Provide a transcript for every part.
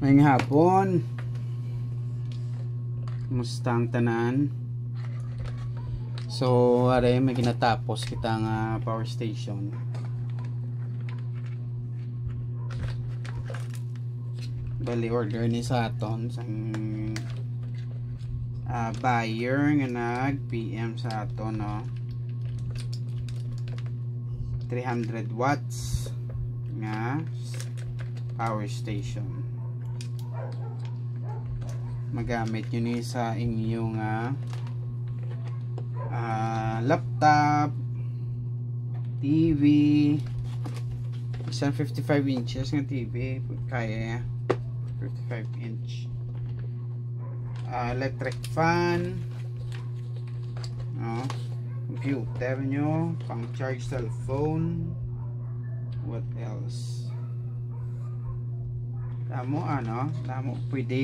Ngayong hapon, kumusta ang tanan? So, are may ginatapos kita nga power station. Bali order ni sa aton sang buyer nga nag PM sa aton, no? 300 watts nga power station. Magamit nyo ni sa inyong laptop, TV, isang 55 inches nga TV kaya 55 inch, electric fan, computer nyo, pang charge cellphone, what else, damo pwede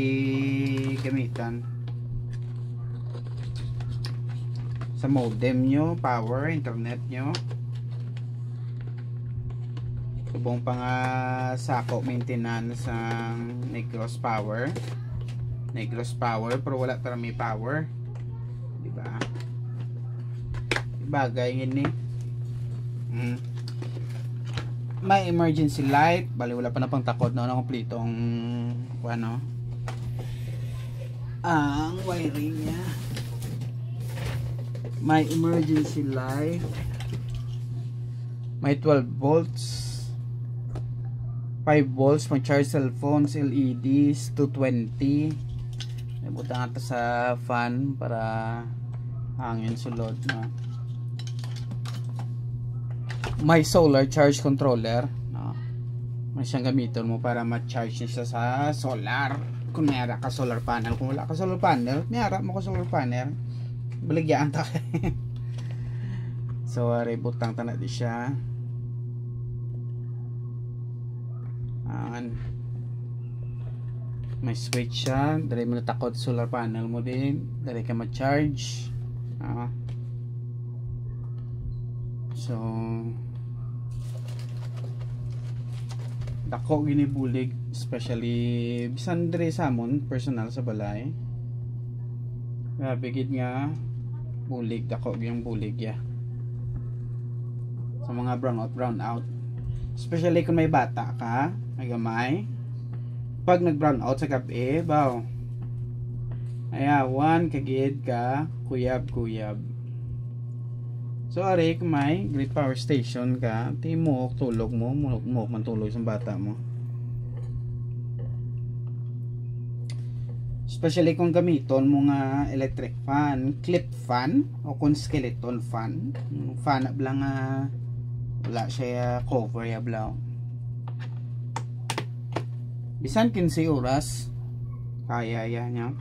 gamitan sa modem nyo, power, internet nyo, subong pang sako maintenance ng Negros Power pero wala tara may power, diba? Bagay ngini. May emergency light, bali wala pa na pang takod na kompletong ang wiring niya. May emergency light, may 12 volts, 5 volts, may charge cellphones, LEDs, 220. Nabutang ito sa fan para hangin sulod, no? May solar charge controller, no? May siyang gamiton mo para ma-charge niya sa solar. Kung mayara ka solar panel, kung wala ka solar panel, mayara mo ka solar panel, baligyan ta. So butang tanah di siya. May switch siya, dari mo natakot solar panel mo din, dari ka ma-charge. So dako gini bulig, especially bisan dire samon personal sa balay. Grabe gid nga bulig, dako gyung bulig ya. Sa mga brown out. Especially kung may bata ka, may gamay. Pag nag-brown out sa gabi, baw. Ayawan kagid ka kuyab. So are kung may great power station ka, timo tulog mo mantulog sa bata mo. Especially kung gamiton mo nga electric fan, clip fan o kung skeleton fan. Fan lang wala siya cover ya blaw. Bisan 15 oras kaya niya.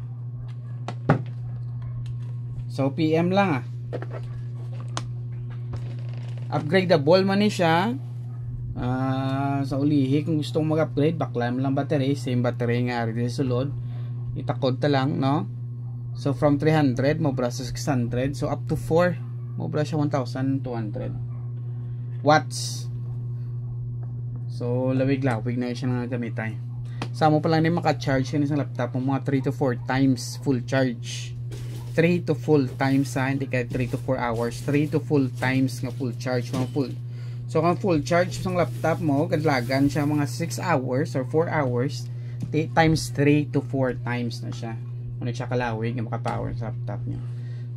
So PM lang upgradeable man ni siya. Sa ulihi kung gusto mong mag-upgrade, baklam lang battery, same battery nga rin sulod, itakod ta lang, no? So from 300 mo bra sa 600, so up to 4 mo bra siya 1200 watts. So lawig-lawig na siya nga gamitin. Sa mo pa lang ni maka-charge ka sa laptop mo mga 3 to 4 times full charge. 3 to full times hindi kaya 3 to 4 hours, 3 to full times nga full charge, mga full. So kung full charge sa laptop mo, kadlagan siya mga 6 hours or 4 hours, times 3 to 4 times na siya. Ano siya kalawig nga maka-power sa laptop niyo.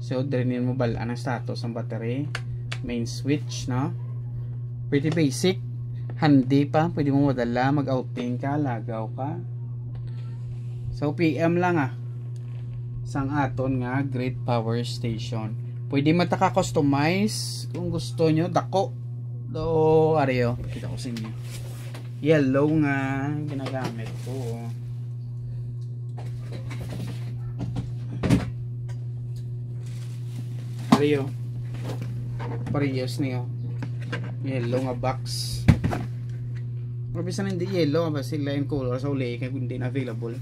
So dirinin mo balaan ang status ng battery, main switch, no? Pretty basic, handy pa, pwede mo madala, mag-outing ka, lagaw ka. So PM lang sang aton nga great power station. Pwede mataka customize kung gusto nyo, dako do areo, pakita ko sa inyo. Yellow nga ginagamit ko. Areo parehas niyo, yellow nga box. Mabisan hindi yellow kasi line color sa uli kaya hindi na available,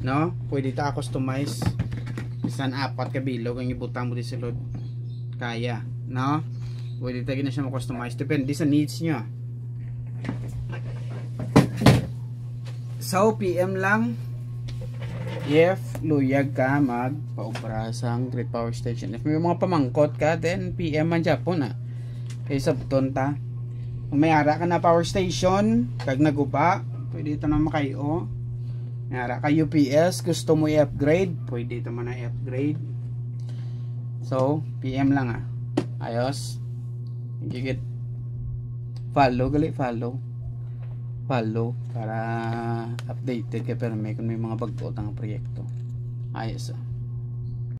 no? Pwede ta customize bisan 4 ka bilog ang ibutang mo di sulod, kaya, no? Pwede ta gina siya mo-customize depende sa needs nyo. So PM lang if luyag ka magpaubra sang grid power station. If may mga pamangkot ka, then PM man Japon na kay sabton ta. Kung may ara ka na power station kag naguba, pwede ito na makayo. May ara ka UPS, gusto mo i-upgrade, pwede ito man na i-upgrade. So PM lang ayos. Gigit follow gali, follow para updated ka pero may kung may mga bago tang proyekto. Ayos